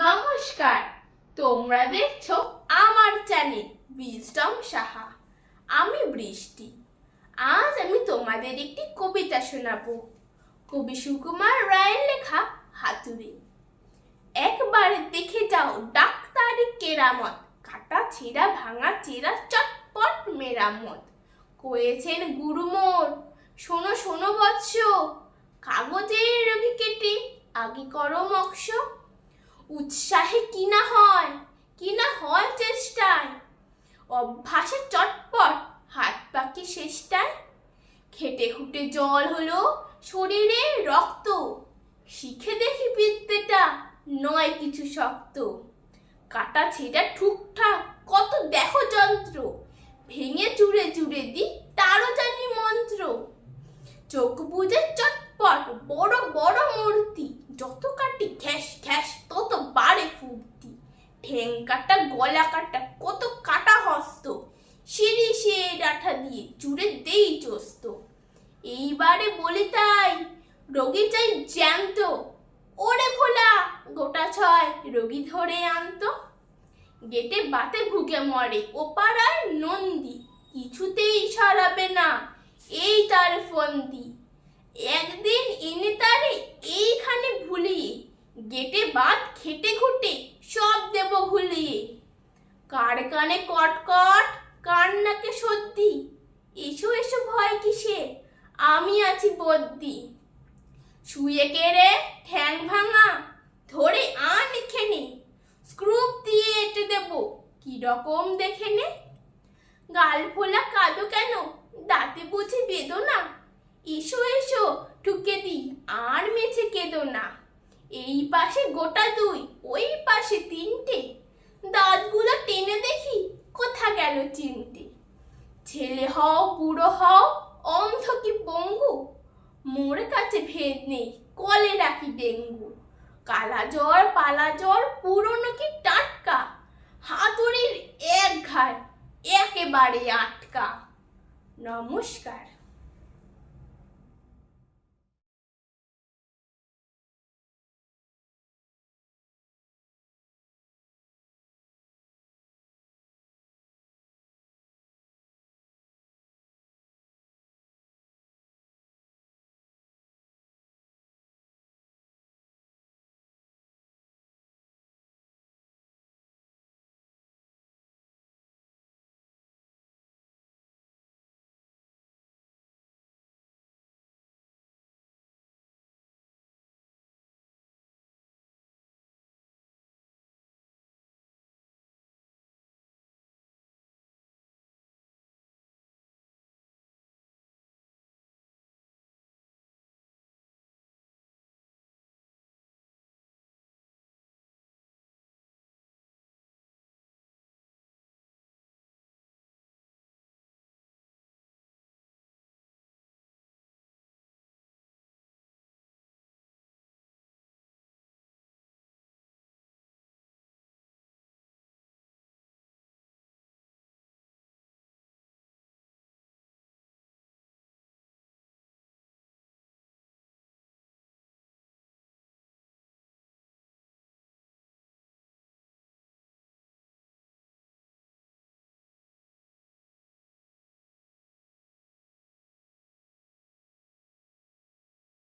নমস্কার, তোমরা দেখছো আমার চ্যানেল উইজডম সাহা। আমি বৃষ্টি। আজ আমি তোমাদের একটি কবিতা শোনাবো। কবি সুকুমার রায়ের লেখা হাতুড়ি। একবার দেখে যাও ডাক্তারি কেরামত, কাটা ছেঁড়া ভাঙা চেরা চটপট মেরামত করেছেন গুরু মোর। শোনো শোনো বৎস, কাগজের রোগী কেটে আগে করো মক্ষ। উৎসাহে কিনা হয় চেষ্টায়, অভ্যাসে চটপট হাত পাকি শেষটায়। খেটে খুটে জল হলো শরীরে রক্ত, শিখে দেখি বিদ্যেটা নয় কিছু শক্ত। কাটা ছেঁড়া ঠুকঠাক কত দেখো যন্ত্র, ভেঙে চুরে চুরে দি তারও জানি মন্ত্র। চোখ বুঝে চটপট বড় বড় মূর্তি, যত কাটি ঘ্যাস ঘ্যাস তত বাড়ে ফুর্তি। ঠ্যাং কাটা গলা কাটা কত কাটা হস্ত, সিঁড়ি সে ডাঁঠা দিয়ে চুরে দেই চস্ত। এইবারে বলি তাই রোগী চাই জ্যান্ত, ওরে ভোলা গোটা ছয় রোগী ধরে আনতো। গেটে বাতে ভুগে মরে ও পাড়ার নন্দী, কিছুতেই সরাবে না এই তার ফন্দি। একদিন এনে তারে এইখানে ভুলিয়ে, গেটে বাত খেটে খুটে সব দেব ভুলিয়ে। কার কানে কটকট কার নাকে সর্দি, এসো এসো ভয় কিসে আমি আছি বদ্যি। শুয়ে কেড়ে ঠ্যাং ভাঙা ধরে আন এখানে, স্ক্রুপ দিয়ে এঁটে দেব কি রকম দেখে নে। গাল ফোলা কাঁদো কেন দাঁতে বুঝি বেদনা, এসো এসো ঠুকে দি আর মেছে কেঁদো না। এই পাশে গোটা দুই ওই পাশে তিনটে, দাঁতগুলো টেনে দেখি কোথা গেল চিমটে। ছেলে হও বুড়ো হও অন্ধ কি পঙ্গু, মোর কাছে ভেদ নেই কলে রাখি ডেঙ্গু। কালা জ্বর পালা জ্বর পুরনো কি টাটকা, হাতুড়ির এক ঘায় একেবারে আটকা। নমস্কার।